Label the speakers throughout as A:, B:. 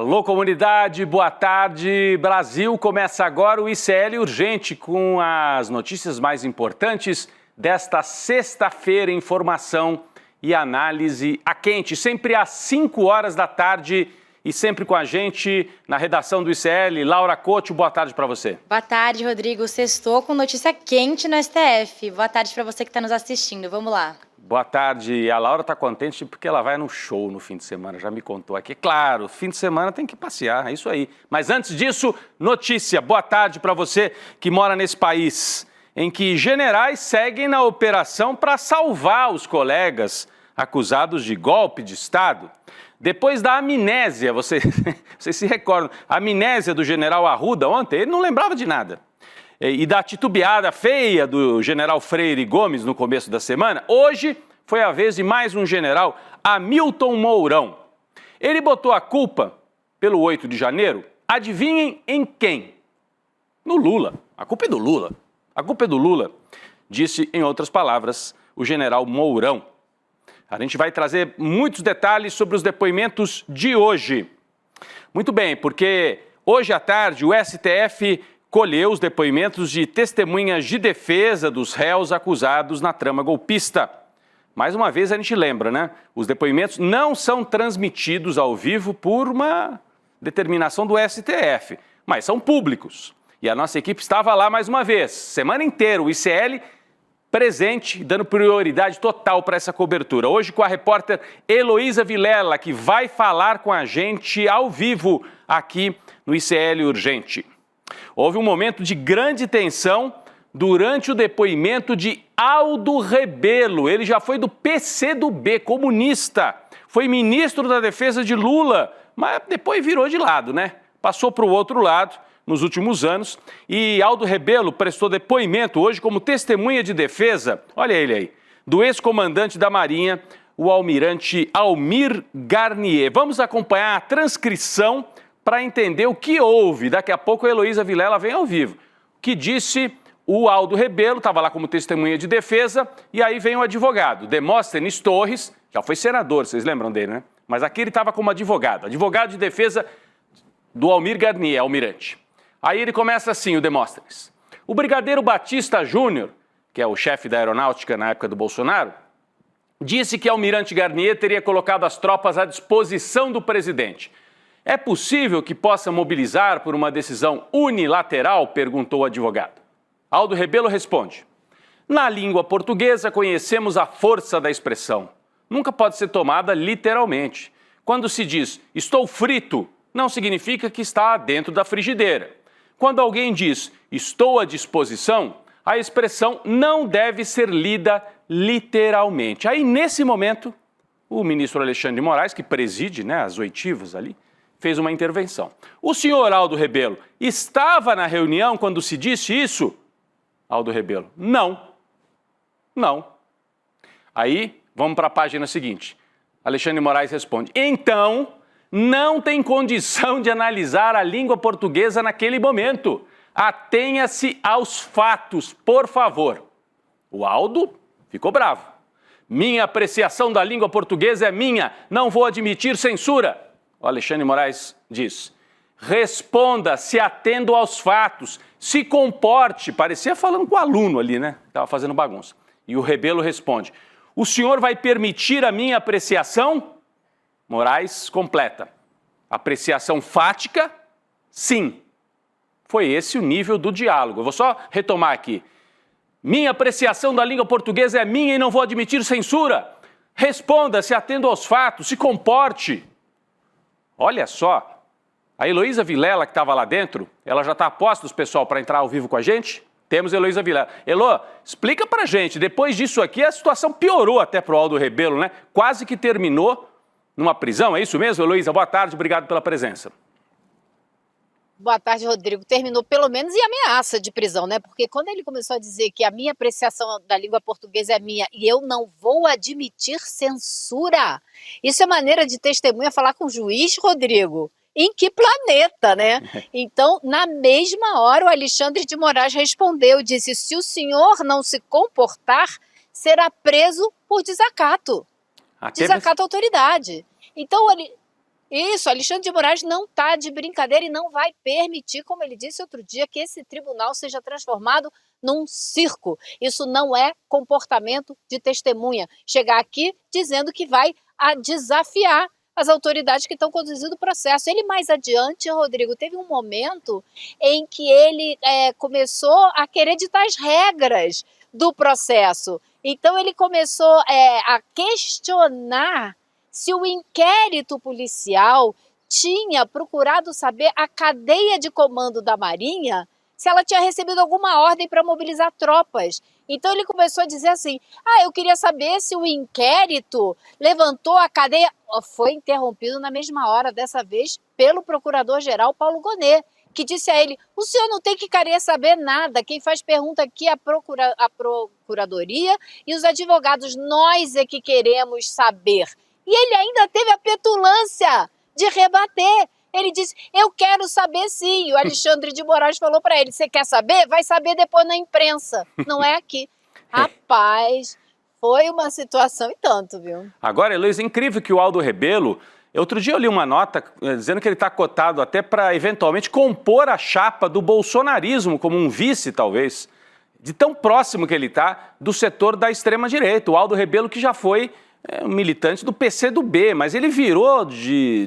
A: Alô, comunidade, boa tarde. Brasil, começa agora o ICL Urgente com as notícias mais importantes desta sexta-feira, informação e análise a quente, sempre às 5 horas da tarde e sempre com a gente na redação do ICL. Laura Couto, boa tarde para você.
B: Boa tarde, Rodrigo. Sextou com notícia quente no STF. Boa tarde para você que está nos assistindo. Vamos lá.
A: Boa tarde. A Laura está contente porque ela vai no show no fim de semana, já me contou aqui. Claro, fim de semana tem que passear, é isso aí. Mas antes disso, notícia. Boa tarde para você que mora nesse país em que generais seguem na operação para salvar os colegas acusados de golpe de Estado. Depois da amnésia, vocês se recordam, a amnésia do general Arruda ontem, ele não lembrava de nada. E da titubeada feia do general Freire Gomes no começo da semana, hoje foi a vez de mais um general, Hamilton Mourão. Ele botou a culpa pelo 8 de janeiro, adivinhem em quem? No Lula. A culpa é do Lula. A culpa é do Lula, disse, em outras palavras, o general Mourão. A gente vai trazer muitos detalhes sobre os depoimentos de hoje. Muito bem, porque hoje à tarde o STF colheu os depoimentos de testemunhas de defesa dos réus acusados na trama golpista. Mais uma vez a gente lembra, né? Os depoimentos não são transmitidos ao vivo por uma determinação do STF, mas são públicos. E a nossa equipe estava lá mais uma vez, semana inteira, o ICL presente, dando prioridade total para essa cobertura. Hoje com a repórter Heloísa Vilela, que vai falar com a gente ao vivo aqui no ICL Urgente. Houve um momento de grande tensão durante o depoimento de Aldo Rebelo. Ele já foi do PCdoB, comunista, foi ministro da Defesa de Lula, mas depois virou de lado, né? Passou para o outro lado nos últimos anos, e Aldo Rebelo prestou depoimento hoje como testemunha de defesa, olha ele aí, do ex-comandante da Marinha, o almirante Almir Garnier. Vamos acompanhar a transcrição para entender o que houve. Daqui a pouco a Heloísa Vilela vem ao vivo. O que disse o Aldo Rebelo, estava lá como testemunha de defesa, e aí vem o advogado, Demóstenes Torres, já foi senador, vocês lembram dele, né? Mas aqui ele estava como advogado de defesa do Almir Garnier, almirante. Aí ele começa assim, o Demóstenes. O brigadeiro Batista Júnior, que é o chefe da aeronáutica na época do Bolsonaro, disse que Almirante Garnier teria colocado as tropas à disposição do presidente. É possível que possa mobilizar por uma decisão unilateral? Perguntou o advogado. Aldo Rebelo responde. Na língua portuguesa conhecemos a força da expressão. Nunca pode ser tomada literalmente. Quando se diz estou frito, não significa que está dentro da frigideira. Quando alguém diz estou à disposição, a expressão não deve ser lida literalmente. Aí, nesse momento, o ministro Alexandre de Moraes, que preside, né, as oitivas ali, fez uma intervenção. O senhor Aldo Rebelo estava na reunião quando se disse isso? Aldo Rebelo, não. Não. Aí, vamos para a página seguinte. Alexandre de Moraes responde, então não tem condição de analisar a língua portuguesa naquele momento. Atenha-se aos fatos, por favor. O Aldo ficou bravo. Minha apreciação da língua portuguesa é minha, não vou admitir censura. O Alexandre de Moraes diz, responda se atendo aos fatos, se comporte, parecia falando com o aluno ali, né? Estava fazendo bagunça. E o Rebelo responde, o senhor vai permitir a minha apreciação? Moraes completa. Apreciação fática? Sim. Foi esse o nível do diálogo. Eu vou só retomar aqui. Minha apreciação da língua portuguesa é minha e não vou admitir censura. Responda se atendo aos fatos, se comporte. Olha só, a Heloísa Vilela que estava lá dentro, ela já está a postos, pessoal, para entrar ao vivo com a gente? Temos Heloísa Vilela. Elô, explica pra gente, depois disso aqui a situação piorou até pro Aldo Rebelo, né? Quase que terminou numa prisão, é isso mesmo, Heloísa? Boa tarde, obrigado pela presença.
C: Boa tarde, Rodrigo. Terminou pelo menos em ameaça de prisão, né? Porque quando ele começou a dizer que a minha apreciação da língua portuguesa é minha e eu não vou admitir censura, isso é maneira de testemunha falar com o juiz, Rodrigo? Em que planeta, né? Então, na mesma hora, o Alexandre de Moraes respondeu, disse, se o senhor não se comportar, será preso por desacato. Desacato à autoridade. Então, Isso, Alexandre de Moraes não está de brincadeira e não vai permitir, como ele disse outro dia, que esse tribunal seja transformado num circo. Isso não é comportamento de testemunha. Chegar aqui dizendo que vai desafiar as autoridades que estão conduzindo o processo. Ele mais adiante, Rodrigo, teve um momento em que ele começou a querer ditar as regras do processo. Então ele começou a questionar se o inquérito policial tinha procurado saber a cadeia de comando da Marinha, se ela tinha recebido alguma ordem para mobilizar tropas. Então ele começou a dizer assim, eu queria saber se o inquérito levantou a cadeia. Foi interrompido na mesma hora, dessa vez, pelo procurador-geral Paulo Gonet, que disse a ele, o senhor não tem que querer saber nada, quem faz pergunta aqui é a Procuradoria e os advogados, nós é que queremos saber. E ele ainda teve a petulância de rebater. Ele disse, eu quero saber sim. E o Alexandre de Moraes falou para ele, você quer saber? Vai saber depois na imprensa, não é aqui. Rapaz, foi uma situação e tanto, viu?
A: Agora, Heloísa, é incrível que o Aldo Rebelo, outro dia eu li uma nota dizendo que ele está cotado até para eventualmente compor a chapa do bolsonarismo como um vice, talvez, de tão próximo que ele está do setor da extrema-direita. O Aldo Rebelo que já foi um militante do PCdoB, mas ele virou de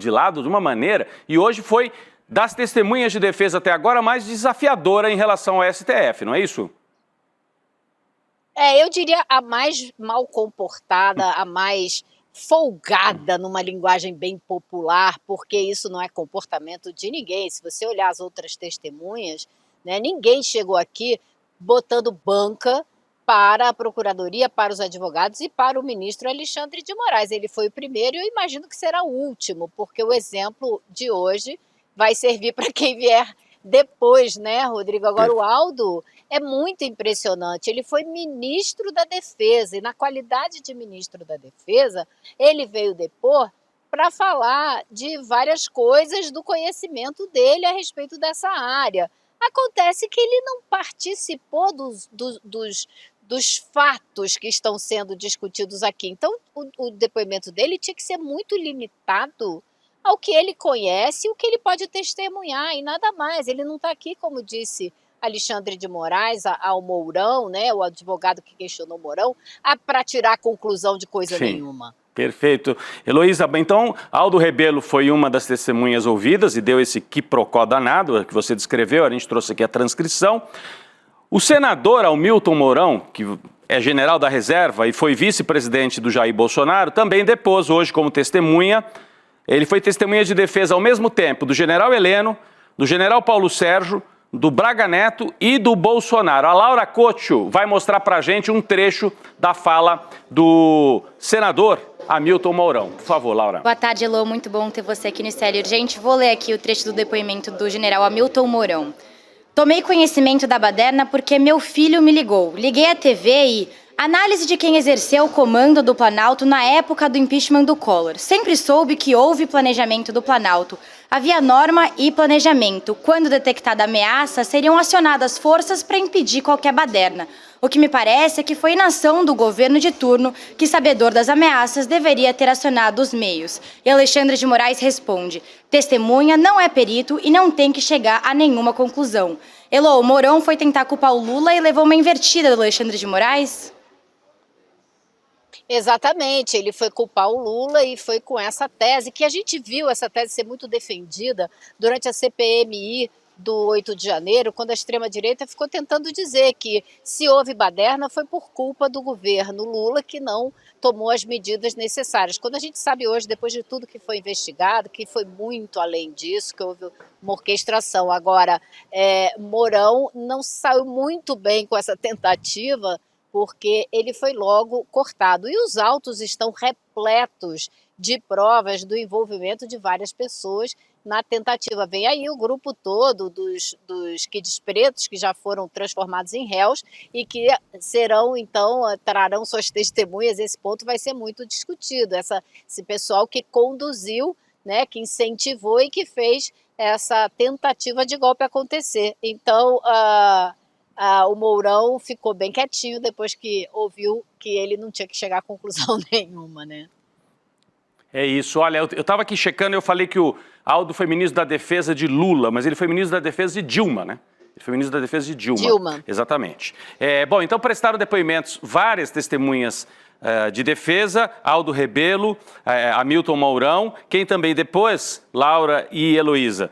A: lado de uma maneira e hoje foi, das testemunhas de defesa até agora, mais desafiadora em relação ao STF, não é isso?
C: Eu diria a mais mal comportada, a mais folgada numa linguagem bem popular, porque isso não é comportamento de ninguém. Se você olhar as outras testemunhas, né, ninguém chegou aqui botando banca para a Procuradoria, para os advogados e para o ministro Alexandre de Moraes. Ele foi o primeiro e eu imagino que será o último, porque o exemplo de hoje vai servir para quem vier depois, né, Rodrigo? Agora, o Aldo é muito impressionante. Ele foi ministro da Defesa e, na qualidade de ministro da Defesa, ele veio depor para falar de várias coisas do conhecimento dele a respeito dessa área. Acontece que ele não participou dos fatos que estão sendo discutidos aqui. Então, o depoimento dele tinha que ser muito limitado ao que ele conhece e o que ele pode testemunhar, e nada mais. Ele não está aqui, como disse Alexandre de Moraes, ao Mourão, né, o advogado que questionou o Mourão, para tirar conclusão de coisa nenhuma.
A: Perfeito. Heloísa, então, Aldo Rebelo foi uma das testemunhas ouvidas e deu esse quiprocó danado que você descreveu, a gente trouxe aqui a transcrição. O senador Hamilton Mourão, que é general da reserva e foi vice-presidente do Jair Bolsonaro, também depôs hoje como testemunha. Ele foi testemunha de defesa ao mesmo tempo do general Heleno, do general Paulo Sérgio, do Braga Neto e do Bolsonaro. A Laura Cotcho vai mostrar pra gente um trecho da fala do senador Hamilton Mourão. Por favor, Laura.
B: Boa tarde, Elô. Muito bom ter você aqui no Estéreo Urgente. Vou ler aqui o trecho do depoimento do general Hamilton Mourão. Tomei conhecimento da baderna porque meu filho me ligou. Liguei à TV e... Análise de quem exerceu o comando do Planalto na época do impeachment do Collor. Sempre soube que houve planejamento do Planalto. Havia norma e planejamento. Quando detectada ameaça, seriam acionadas forças para impedir qualquer baderna. O que me parece é que foi inação do governo de turno que, sabedor das ameaças, deveria ter acionado os meios. E Alexandre de Moraes responde, testemunha não é perito e não tem que chegar a nenhuma conclusão. Elô, o Mourão foi tentar culpar o Lula e levou uma invertida do Alexandre de Moraes?
C: Exatamente, ele foi culpar o Lula e foi com essa tese, que a gente viu essa tese ser muito defendida durante a CPMI do 8 de janeiro, quando a extrema-direita ficou tentando dizer que se houve baderna foi por culpa do governo Lula que não tomou as medidas necessárias. Quando a gente sabe hoje, depois de tudo que foi investigado, que foi muito além disso, que houve uma orquestração. Agora, Mourão não saiu muito bem com essa tentativa, porque ele foi logo cortado. E os autos estão repletos de provas do envolvimento de várias pessoas na tentativa. Vem aí o grupo todo dos quids pretos que já foram transformados em réus e que serão, então, trarão suas testemunhas. Esse ponto vai ser muito discutido. Esse pessoal que conduziu, né, que incentivou e que fez essa tentativa de golpe acontecer. Então, o Mourão ficou bem quietinho depois que ouviu que ele não tinha que chegar a conclusão nenhuma, né?
A: É isso. Olha, eu estava aqui checando, eu falei que o Aldo foi ministro da Defesa de Lula, mas ele foi ministro da Defesa de Dilma, né? Ele foi ministro da Defesa de Dilma.
C: Dilma.
A: Exatamente. Bom, então prestaram depoimentos várias testemunhas de defesa, Aldo Rebelo, Hamilton Mourão, quem também depois, Laura e Heloísa.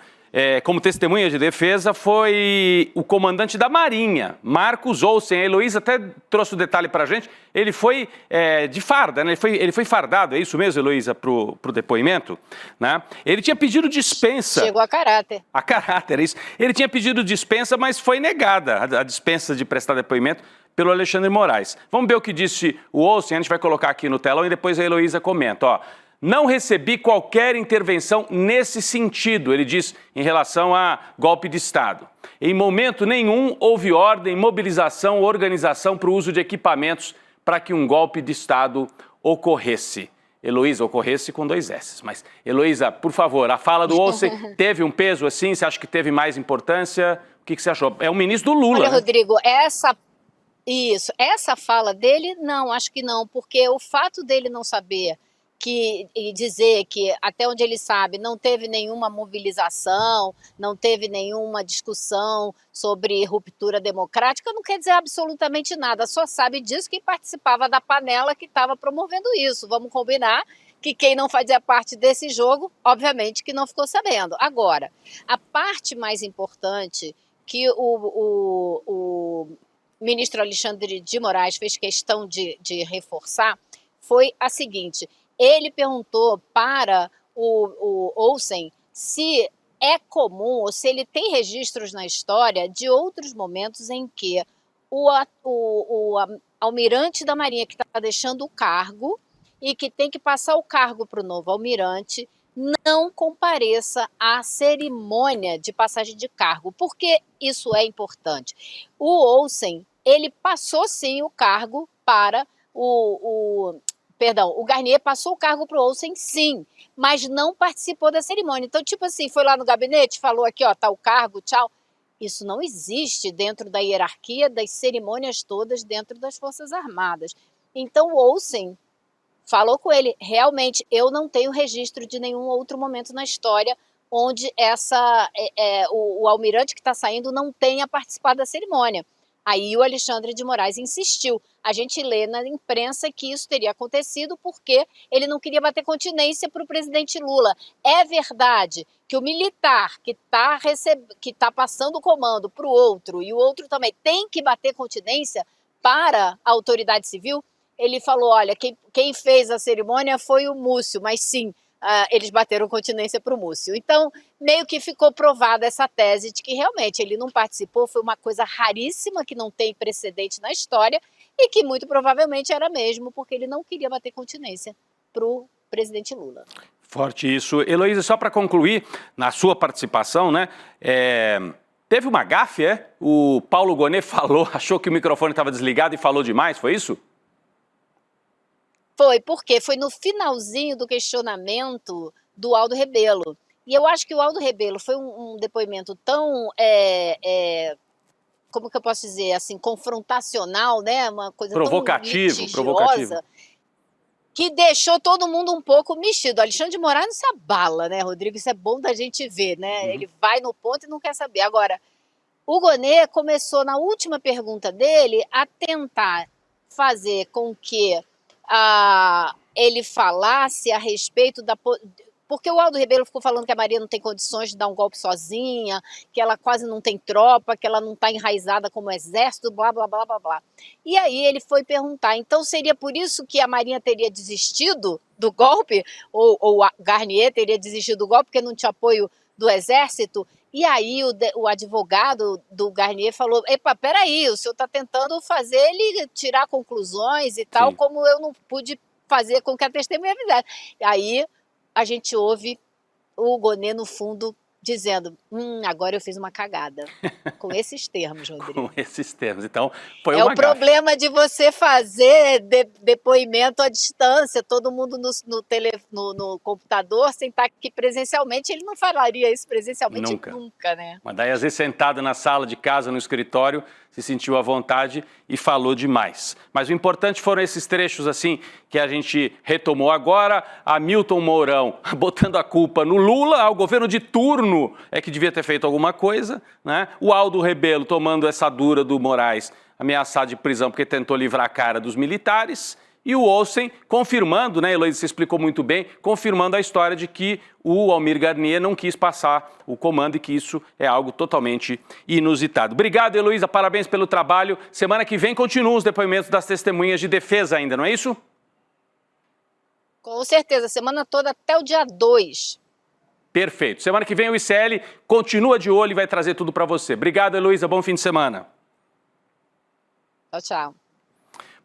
A: Como testemunha de defesa foi o comandante da Marinha, Marcos Olsen. A Heloísa até trouxe o detalhe para a gente. Ele foi de farda, né? Ele foi fardado, é isso mesmo, Heloísa, para o depoimento? Né? Ele tinha pedido dispensa.
C: Chegou a caráter.
A: A caráter, é isso. Ele tinha pedido dispensa, mas foi negada a dispensa de prestar depoimento pelo Alexandre Moraes. Vamos ver o que disse o Olsen, a gente vai colocar aqui no telão e depois a Heloísa comenta, ó. Não recebi qualquer intervenção nesse sentido, ele diz, em relação a golpe de Estado. Em momento nenhum houve ordem, mobilização ou organização para o uso de equipamentos para que um golpe de Estado ocorresse. Heloísa, ocorresse com 2 S. Mas, Heloísa, por favor, a fala do Olsen teve um peso assim? Você acha que teve mais importância? O que você achou? É o ministro do Lula,
C: Olha,
A: né?
C: Rodrigo, essa fala dele, não, acho que não, porque o fato dele não saber e dizer que, até onde ele sabe, não teve nenhuma mobilização, não teve nenhuma discussão sobre ruptura democrática, não quer dizer absolutamente nada, só sabe disso quem participava da panela que estava promovendo isso. Vamos combinar que quem não fazia parte desse jogo, obviamente que não ficou sabendo. Agora, a parte mais importante que o ministro Alexandre de Moraes fez questão de reforçar foi a seguinte: ele perguntou para o Olsen se é comum ou se ele tem registros na história de outros momentos em que o almirante da Marinha que está deixando o cargo e que tem que passar o cargo para o novo almirante não compareça à cerimônia de passagem de cargo. Por que isso é importante? O Olsen, ele passou sim o cargo para o Garnier passou o cargo para o Olsen, sim, mas não participou da cerimônia. Então, tipo assim, foi lá no gabinete, falou aqui, ó, tá o cargo, tchau. Isso não existe dentro da hierarquia das cerimônias todas dentro das Forças Armadas. Então, o Olsen falou com ele, realmente, eu não tenho registro de nenhum outro momento na história onde o almirante que está saindo não tenha participado da cerimônia. Aí o Alexandre de Moraes insistiu. A gente lê na imprensa que isso teria acontecido porque ele não queria bater continência para o presidente Lula. É verdade que o militar que está passando o comando para o outro e o outro também tem que bater continência para a autoridade civil? Ele falou, olha, quem fez a cerimônia foi o Múcio, mas sim, eles bateram continência para o Múcio. Então, meio que ficou provada essa tese de que realmente ele não participou, foi uma coisa raríssima que não tem precedente na história e que muito provavelmente era mesmo porque ele não queria bater continência para o presidente Lula.
A: Forte isso. Heloísa, só para concluir, na sua participação, né, teve uma gafe, O Paulo Gonet achou que o microfone estava desligado e falou demais, foi isso?
C: Foi, porque foi no finalzinho do questionamento do Aldo Rebelo. E eu acho que o Aldo Rebelo foi um depoimento tão, como que eu posso dizer, assim, confrontacional, né? Uma coisa
A: provocativo,
C: tão litigiosa, que deixou todo mundo um pouco mexido. Alexandre de Moraes não se abala, né, Rodrigo? Isso é bom da gente ver, né? Uhum. Ele vai no ponto e não quer saber. Agora, o Gonet começou, na última pergunta dele, a tentar fazer com que ele falasse a respeito da... Porque o Aldo Rebelo ficou falando que a Maria não tem condições de dar um golpe sozinha, que ela quase não tem tropa, que ela não está enraizada como exército, blá, blá, blá, blá, blá. E aí ele foi perguntar, então seria por isso que a Marinha teria desistido do golpe? Ou a Garnier teria desistido do golpe porque não tinha apoio do exército? E aí o advogado do Garnier falou, epa, peraí, o senhor está tentando fazer ele tirar conclusões e tal, sim, como eu não pude fazer com que a testemunha fizesse. Aí a gente ouve o Gonet, no fundo, dizendo, agora eu fiz uma cagada. Com esses termos, Rodrigo.
A: Com esses termos. Então, foi
C: É
A: uma
C: o problema de você fazer depoimento à distância, todo mundo no computador, sem estar aqui presencialmente. Ele não falaria isso presencialmente nunca, né?
A: Mas daí, às vezes, sentado na sala de casa, no escritório, se sentiu à vontade e falou demais. Mas o importante foram esses trechos, assim, que a gente retomou agora. Hamilton Mourão botando a culpa no Lula, o governo de turno é que devia ter feito alguma coisa, né? O Aldo Rebelo tomando essa dura do Moraes, ameaçado de prisão porque tentou livrar a cara dos militares. E o Olsen confirmando, né, Heloísa, você explicou muito bem, confirmando a história de que o Almir Garnier não quis passar o comando e que isso é algo totalmente inusitado. Obrigado, Heloísa, parabéns pelo trabalho. Semana que vem continuam os depoimentos das testemunhas de defesa ainda, não é isso?
C: Com certeza, semana toda até o dia 2.
A: Perfeito. Semana que vem o ICL continua de olho e vai trazer tudo para você. Obrigado, Heloísa, bom fim de semana.
C: Tchau, tchau.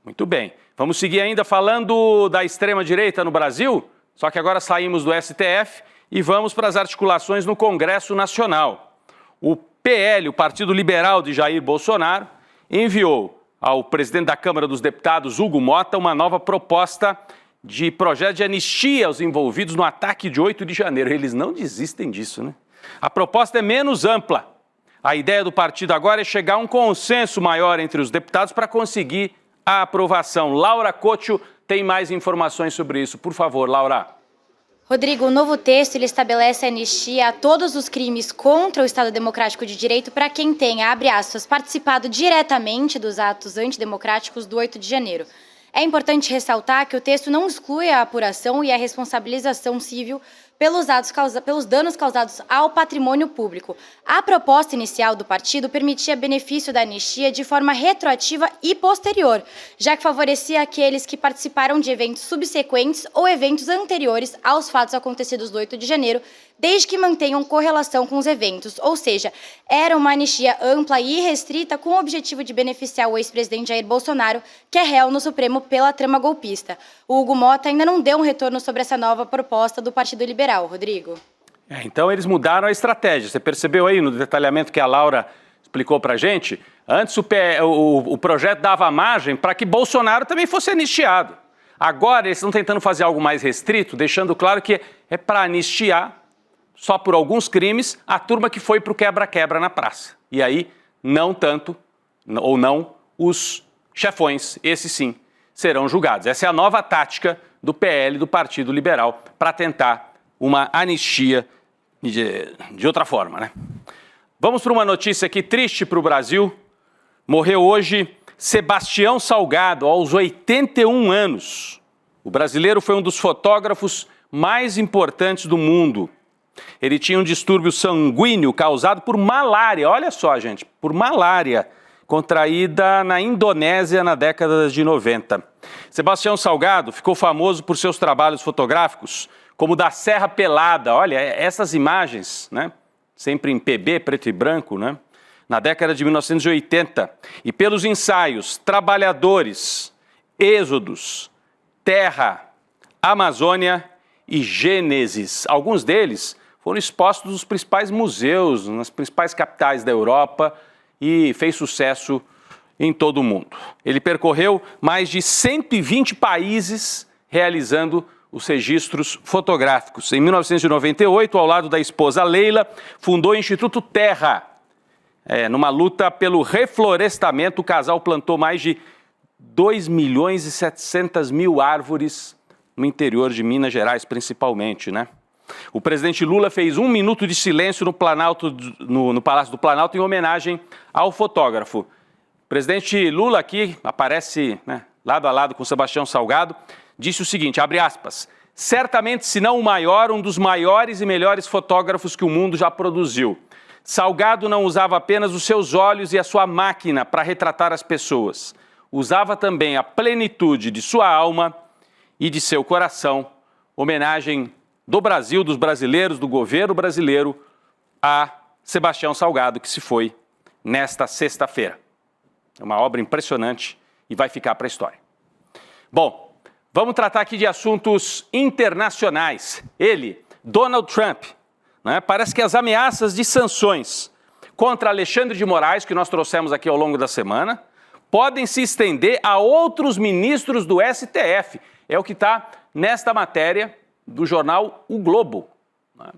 A: Muito bem. Vamos seguir ainda falando da extrema-direita no Brasil, só que agora saímos do STF e vamos para as articulações no Congresso Nacional. O PL, o Partido Liberal de Jair Bolsonaro, enviou ao presidente da Câmara dos Deputados, Hugo Motta, uma nova proposta de projeto de anistia aos envolvidos no ataque de 8 de janeiro. Eles não desistem disso, né? A proposta é menos ampla. A ideia do partido agora é chegar a um consenso maior entre os deputados para conseguir a aprovação. Laura Couto tem mais informações sobre isso. Por favor, Laura.
B: Rodrigo, o novo texto ele estabelece a anistia a todos os crimes contra o Estado Democrático de Direito para quem tenha, abre aspas, participado diretamente dos atos antidemocráticos do 8 de janeiro. É importante ressaltar que o texto não exclui a apuração e a responsabilização civil pelos danos causados ao patrimônio público. A proposta inicial do partido permitia benefício da anistia de forma retroativa e posterior, já que favorecia aqueles que participaram de eventos subsequentes ou eventos anteriores aos fatos acontecidos no 8 de janeiro, desde que mantenham correlação com os eventos, ou seja, era uma anistia ampla e restrita com o objetivo de beneficiar o ex-presidente Jair Bolsonaro, que é réu no Supremo pela trama golpista. O Hugo Motta ainda não deu um retorno sobre essa nova proposta do Partido Liberal, Rodrigo.
A: Então eles mudaram a estratégia. Você percebeu aí no detalhamento que a Laura explicou pra gente? Antes o projeto dava margem para que Bolsonaro também fosse anistiado. Agora eles estão tentando fazer algo mais restrito, deixando claro que é para anistiar só por alguns crimes, a turma que foi para o quebra-quebra na praça. E aí, não tanto, ou não, os chefões, esses sim, serão julgados. Essa é a nova tática do PL, do Partido Liberal, para tentar uma anistia de outra forma, né? Vamos para uma notícia aqui triste para o Brasil. Morreu hoje Sebastião Salgado, aos 81 anos. O brasileiro foi um dos fotógrafos mais importantes do mundo. Ele tinha um distúrbio sanguíneo causado por malária, olha só, gente, por malária, contraída na Indonésia na década de 90. Sebastião Salgado ficou famoso por seus trabalhos fotográficos, como da Serra Pelada, olha, essas imagens, né, sempre em PB, preto e branco, né, na década de 1980, e pelos ensaios Trabalhadores, Êxodos, Terra, Amazônia e Gênesis. Alguns deles foram expostos nos principais museus, nas principais capitais da Europa e fez sucesso em todo o mundo. Ele percorreu mais de 120 países realizando os registros fotográficos. Em 1998, ao lado da esposa Leila, fundou o Instituto Terra. Numa luta pelo reflorestamento, o casal plantou mais de 2.700.000 árvores no interior de Minas Gerais, principalmente, né? O presidente Lula fez 1 minuto de silêncio no Palácio do Planalto em homenagem ao fotógrafo. O presidente Lula aqui aparece, né, lado a lado com Sebastião Salgado, disse o seguinte, abre aspas, certamente, se não o maior, um dos maiores e melhores fotógrafos que o mundo já produziu. Salgado não usava apenas os seus olhos e a sua máquina para retratar as pessoas. Usava também a plenitude de sua alma e de seu coração, homenagem do Brasil, dos brasileiros, do governo brasileiro, a Sebastião Salgado, que se foi nesta sexta-feira. É uma obra impressionante e vai ficar para a história. Bom, vamos tratar aqui de assuntos internacionais. Ele, Donald Trump, né? Parece que as ameaças de sanções contra Alexandre de Moraes, que nós trouxemos aqui ao longo da semana, podem se estender a outros ministros do STF. É o que está nesta matéria do jornal O Globo, né?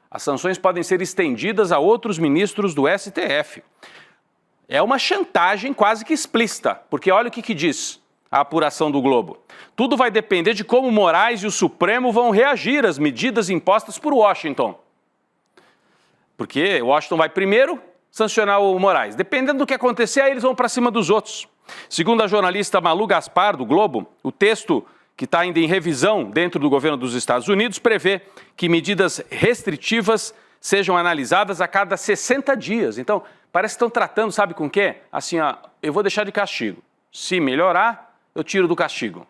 A: As sanções podem ser estendidas a outros ministros do STF. É uma chantagem quase que explícita, porque olha o que diz a apuração do Globo. Tudo vai depender de como Moraes e o Supremo vão reagir às medidas impostas por Washington. Porque Washington vai primeiro sancionar o Moraes. Dependendo do que acontecer, aí eles vão para cima dos outros. Segundo a jornalista Malu Gaspar, do Globo, o texto que está ainda em revisão dentro do governo dos Estados Unidos, prevê que medidas restritivas sejam analisadas a cada 60 dias. Então, parece que estão tratando, sabe com o quê? Assim, ó, eu vou deixar de castigo. Se melhorar, eu tiro do castigo.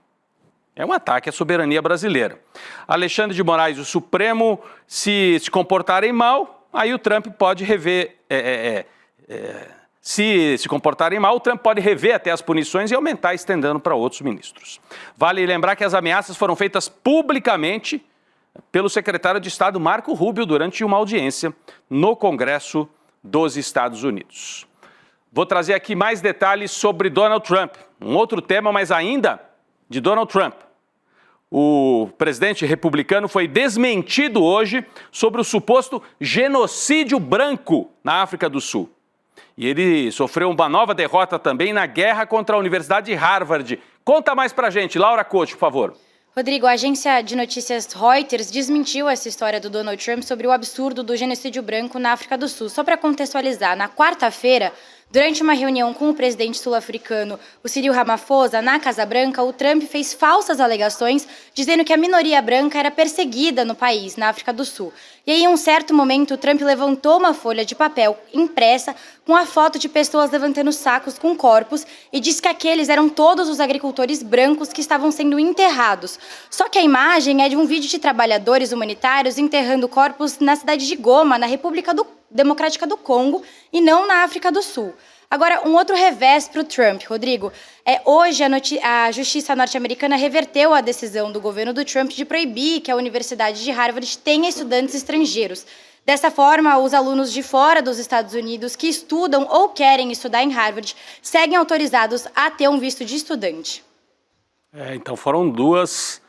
A: É um ataque à soberania brasileira. Alexandre de Moraes e o Supremo, se comportarem mal, aí o Trump pode rever... Se comportarem mal, o Trump pode rever até as punições e aumentar, estendendo para outros ministros. Vale lembrar que as ameaças foram feitas publicamente pelo secretário de Estado Marco Rubio durante uma audiência no Congresso dos Estados Unidos. Vou trazer aqui mais detalhes sobre Donald Trump, um outro tema, mas ainda de Donald Trump. O presidente republicano foi desmentido hoje sobre o suposto genocídio branco na África do Sul. E ele sofreu uma nova derrota também na guerra contra a Universidade de Harvard. Conta mais pra gente, Laura Couto, por favor.
B: Rodrigo, a agência de notícias Reuters desmentiu essa história do Donald Trump sobre o absurdo do genocídio branco na África do Sul. Só para contextualizar, na quarta-feira, durante uma reunião com o presidente sul-africano, o Cyril Ramaphosa, na Casa Branca, o Trump fez falsas alegações dizendo que a minoria branca era perseguida no país, na África do Sul. E aí, em um certo momento, o Trump levantou uma folha de papel impressa com a foto de pessoas levantando sacos com corpos e disse que aqueles eram todos os agricultores brancos que estavam sendo enterrados. Só que a imagem é de um vídeo de trabalhadores humanitários enterrando corpos na cidade de Goma, na República Democrática do Congo, e não na África do Sul. Agora, um outro revés para o Trump, Rodrigo. Hoje, a justiça norte-americana reverteu a decisão do governo do Trump de proibir que a Universidade de Harvard tenha estudantes estrangeiros. Dessa forma, os alunos de fora dos Estados Unidos que estudam ou querem estudar em Harvard seguem autorizados a ter um visto de estudante.
A: Então foram duas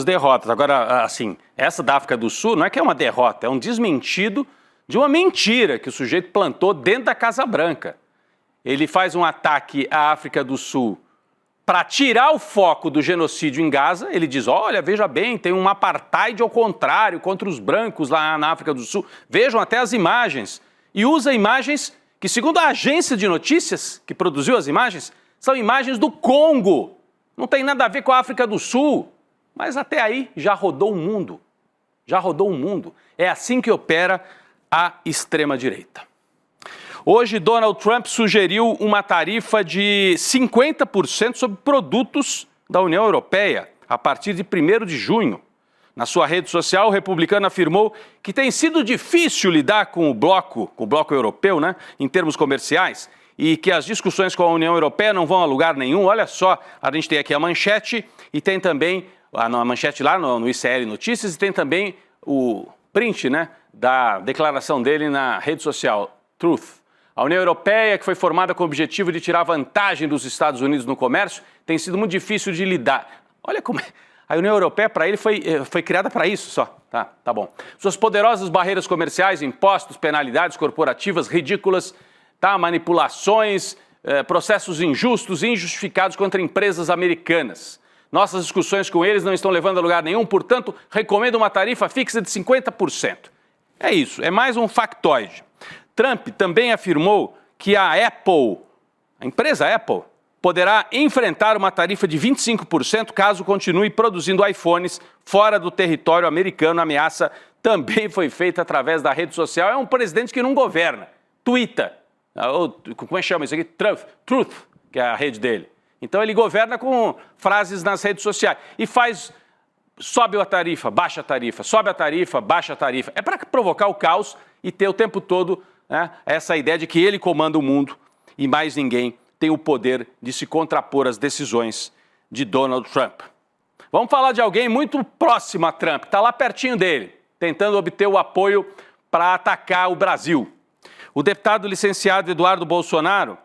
A: derrotas. Agora, assim, essa da África do Sul não é que é uma derrota, é um desmentido de uma mentira que o sujeito plantou dentro da Casa Branca. Ele faz um ataque à África do Sul para tirar o foco do genocídio em Gaza. Ele diz, olha, veja bem, tem um apartheid ao contrário contra os brancos lá na África do Sul. Vejam até as imagens. E usa imagens que, segundo a agência de notícias que produziu as imagens, são imagens do Congo. Não tem nada a ver com a África do Sul. Mas até aí já rodou o mundo. Já rodou o mundo. É assim que opera a extrema-direita. Hoje, Donald Trump sugeriu uma tarifa de 50% sobre produtos da União Europeia, a partir de 1º de junho. Na sua rede social, o republicano afirmou que tem sido difícil lidar com o bloco europeu, né, em termos comerciais, e que as discussões com a União Europeia não vão a lugar nenhum. Olha só, a gente tem aqui a manchete e tem também, a manchete lá no ICL Notícias, e tem também o print, né, da declaração dele na rede social Truth. A União Europeia, que foi formada com o objetivo de tirar vantagem dos Estados Unidos no comércio, tem sido muito difícil de lidar. Olha como é. A União Europeia, para ele, foi criada para isso só. Tá bom. Suas poderosas barreiras comerciais, impostos, penalidades corporativas ridículas, manipulações, processos injustos e injustificados contra empresas americanas. Nossas discussões com eles não estão levando a lugar nenhum, portanto, recomendo uma tarifa fixa de 50%. É isso, é mais um factoide. Trump também afirmou que a empresa Apple, poderá enfrentar uma tarifa de 25% caso continue produzindo iPhones fora do território americano. A ameaça também foi feita através da rede social. É um presidente que não governa, twitta. Como é que chama isso aqui? Truth, que é a rede dele. Então ele governa com frases nas redes sociais e sobe a tarifa, baixa a tarifa, sobe a tarifa, baixa a tarifa. É para provocar o caos e ter o tempo todo, né, essa ideia de que ele comanda o mundo e mais ninguém tem o poder de se contrapor às decisões de Donald Trump. Vamos falar de alguém muito próximo a Trump, está lá pertinho dele, tentando obter o apoio para atacar o Brasil. O deputado licenciado Eduardo Bolsonaro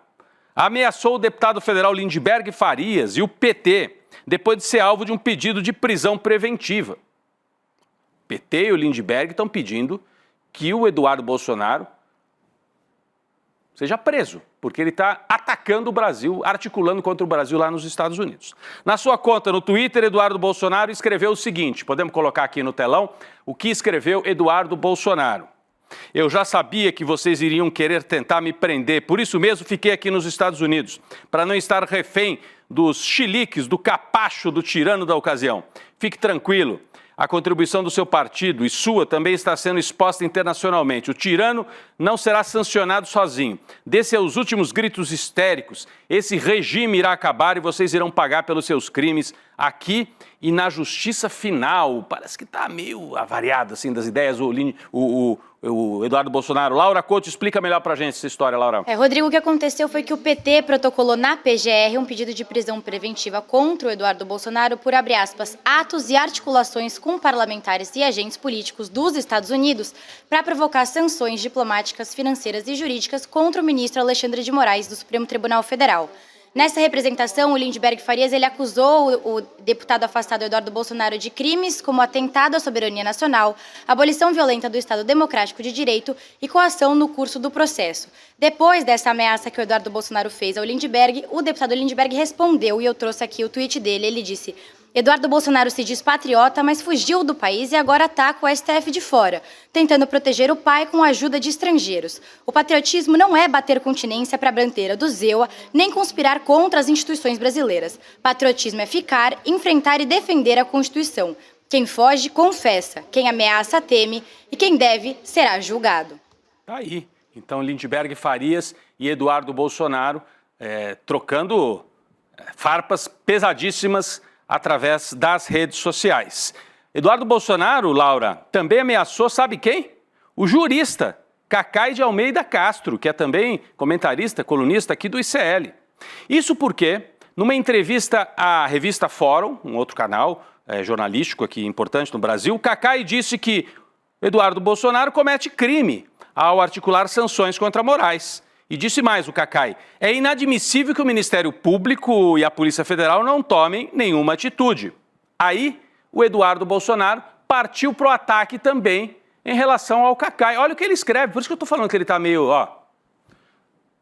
A: ameaçou o deputado federal Lindbergh Farias e o PT depois de ser alvo de um pedido de prisão preventiva. O PT e o Lindbergh estão pedindo que o Eduardo Bolsonaro seja preso, porque ele está atacando o Brasil, articulando contra o Brasil lá nos Estados Unidos. Na sua conta no Twitter, Eduardo Bolsonaro escreveu o seguinte, podemos colocar aqui no telão o que escreveu Eduardo Bolsonaro. Eu já sabia que vocês iriam querer tentar me prender, por isso mesmo fiquei aqui nos Estados Unidos, para não estar refém dos chiliques, do capacho do tirano da ocasião. Fique tranquilo. A contribuição do seu partido e sua também está sendo exposta internacionalmente. O tirano não será sancionado sozinho. Dê seus últimos gritos histéricos. Esse regime irá acabar e vocês irão pagar pelos seus crimes aqui e na justiça final. Parece que está meio avariado assim das ideias o Eduardo Bolsonaro. Laura Couto, explica melhor pra gente essa história, Laura.
B: Rodrigo, o que aconteceu foi que o PT protocolou na PGR um pedido de prisão preventiva contra o Eduardo Bolsonaro por, abre aspas, atos e articulações com parlamentares e agentes políticos dos Estados Unidos para provocar sanções diplomáticas, financeiras e jurídicas contra o ministro Alexandre de Moraes do Supremo Tribunal Federal. Nessa representação, o Lindbergh Farias ele acusou o deputado afastado Eduardo Bolsonaro de crimes como atentado à soberania nacional, abolição violenta do Estado Democrático de Direito e coação no curso do processo. Depois dessa ameaça que o Eduardo Bolsonaro fez ao Lindbergh, o deputado Lindbergh respondeu, e eu trouxe aqui o tweet dele, ele disse: Eduardo Bolsonaro se diz patriota, mas fugiu do país e agora ataca o STF de fora, tentando proteger o pai com a ajuda de estrangeiros. O patriotismo não é bater continência para a bandeira do Zewa, nem conspirar contra as instituições brasileiras. Patriotismo é ficar, enfrentar e defender a Constituição. Quem foge, confessa. Quem ameaça, teme. E quem deve, será julgado.
A: Tá aí. Então, Lindbergh Farias e Eduardo Bolsonaro trocando farpas pesadíssimas através das redes sociais. Eduardo Bolsonaro, Laura, também ameaçou, sabe quem? O jurista Cacai de Almeida Castro, que é também comentarista, colunista aqui do ICL. Isso porque, numa entrevista à revista Fórum, um outro canal jornalístico aqui importante no Brasil, Cacai disse que Eduardo Bolsonaro comete crime ao articular sanções contra Moraes. E disse mais o Cacai: é inadmissível que o Ministério Público e a Polícia Federal não tomem nenhuma atitude. Aí, o Eduardo Bolsonaro partiu para o ataque também em relação ao Cacai. Olha o que ele escreve, por isso que eu estou falando que ele está meio,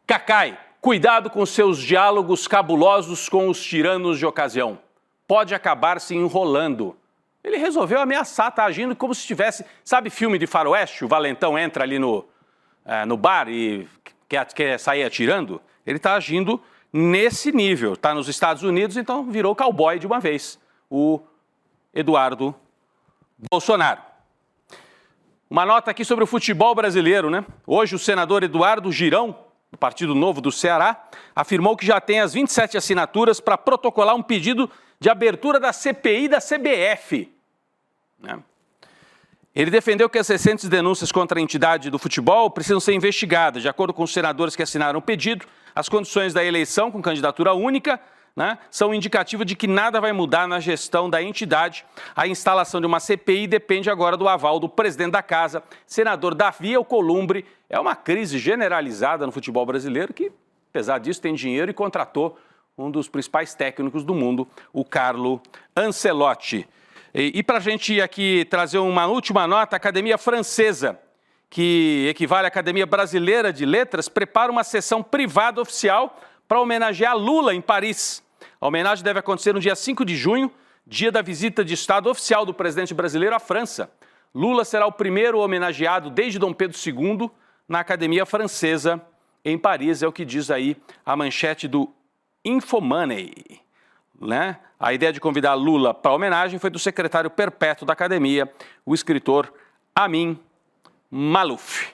A: Cacai, cuidado com seus diálogos cabulosos com os tiranos de ocasião. Pode acabar se enrolando. Ele resolveu ameaçar, está agindo como se estivesse, sabe filme de faroeste? O valentão entra ali no bar e quer sair atirando? Ele está agindo nesse nível. Está nos Estados Unidos, então virou cowboy de uma vez, o Eduardo Bolsonaro. Uma nota aqui sobre o futebol brasileiro, né? Hoje o senador Eduardo Girão, do Partido Novo do Ceará, afirmou que já tem as 27 assinaturas para protocolar um pedido de abertura da CPI da CBF. Né? Ele defendeu que as recentes denúncias contra a entidade do futebol precisam ser investigadas. De acordo com os senadores que assinaram o pedido, as condições da eleição com candidatura única, né, são indicativo de que nada vai mudar na gestão da entidade. A instalação de uma CPI depende agora do aval do presidente da casa, senador Davi Alcolumbre. É uma crise generalizada no futebol brasileiro que, apesar disso, tem dinheiro e contratou um dos principais técnicos do mundo, o Carlo Ancelotti. E para a gente aqui trazer uma última nota, a Academia Francesa, que equivale à Academia Brasileira de Letras, prepara uma sessão privada oficial para homenagear Lula em Paris. A homenagem deve acontecer no dia 5 de junho, dia da visita de Estado oficial do presidente brasileiro à França. Lula será o primeiro homenageado desde Dom Pedro II na Academia Francesa em Paris, é o que diz aí a manchete do Infomoney. Né? A ideia de convidar Lula para a homenagem foi do secretário perpétuo da academia, o escritor Amin Maalouf.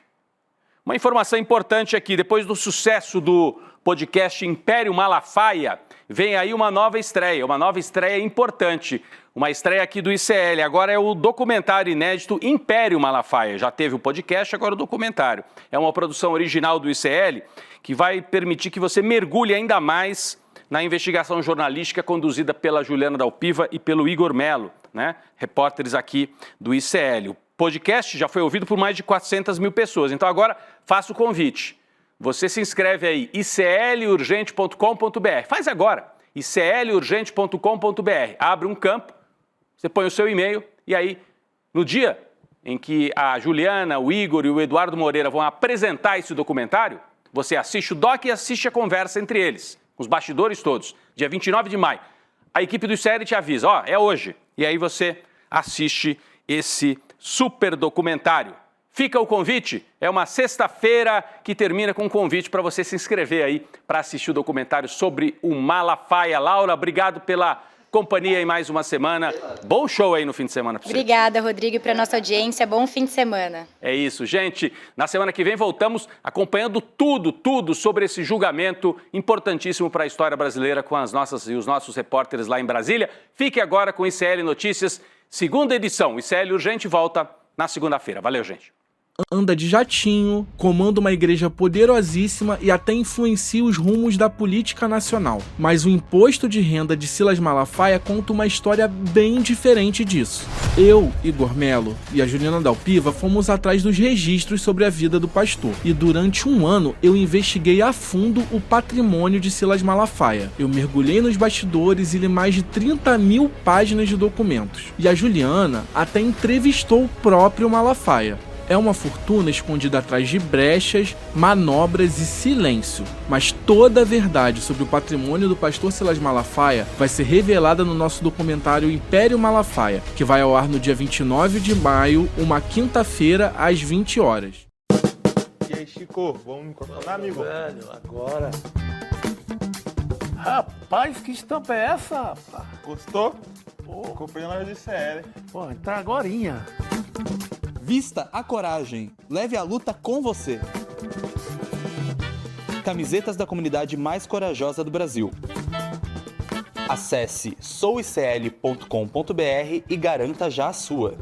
A: Uma informação importante aqui, depois do sucesso do podcast Império Malafaia, vem aí uma nova estreia importante, uma estreia aqui do ICL. Agora é o documentário inédito Império Malafaia. Já teve o podcast, agora o documentário. É uma produção original do ICL que vai permitir que você mergulhe ainda mais na investigação jornalística conduzida pela Juliana Dalpiva e pelo Igor Melo, né? Repórteres aqui do ICL. podcast já foi ouvido por mais de 400 mil pessoas. Então agora faça o convite. Você se inscreve aí, iclurgente.com.br. Faz agora, iclurgente.com.br. Abre um campo, você põe o seu e-mail e aí, no dia em que a Juliana, o Igor e o Eduardo Moreira vão apresentar esse documentário, você assiste o doc e assiste a conversa entre eles, os bastidores todos, dia 29 de maio. A equipe do ICL te avisa, é hoje. E aí você assiste esse super documentário. Fica o convite, é uma sexta-feira que termina com um convite para você se inscrever aí para assistir o documentário sobre o Malafaia. Laura, obrigado pela companhia em mais uma semana. Bom show aí no fim de semana para você.
B: Obrigada, Rodrigo, e para nossa audiência. Bom fim de semana.
A: É isso, gente. Na semana que vem voltamos acompanhando tudo sobre esse julgamento importantíssimo para a história brasileira com as nossas e os nossos repórteres lá em Brasília. Fique agora com o ICL Notícias, segunda edição. O ICL Urgente volta na segunda-feira. Valeu, gente.
D: Anda de jatinho, comanda uma igreja poderosíssima e até influencia os rumos da política nacional. Mas o imposto de renda de Silas Malafaia conta uma história bem diferente disso. Eu, Igor Melo e a Juliana Dalpiva fomos atrás dos registros sobre a vida do pastor. E durante um ano eu investiguei a fundo o patrimônio de Silas Malafaia. Eu mergulhei nos bastidores e li mais de 30 mil páginas de documentos. E a Juliana até entrevistou o próprio Malafaia. É uma fortuna escondida atrás de brechas, manobras e silêncio. Mas toda a verdade sobre o patrimônio do pastor Silas Malafaia vai ser revelada no nosso documentário Império Malafaia, que vai ao ar no dia 29 de maio, uma quinta-feira, às 20 horas.
E: E aí, Chico, vamos me contar, amigo?
F: Velho, agora... Rapaz, que estampa é essa, rapaz?
E: Gostou? Comprei na loja de CL.
F: Pô, tá agorinha.
G: Vista a coragem, leve a luta com você. Camisetas da comunidade mais corajosa do Brasil. Acesse souicl.com.br e garanta já a sua.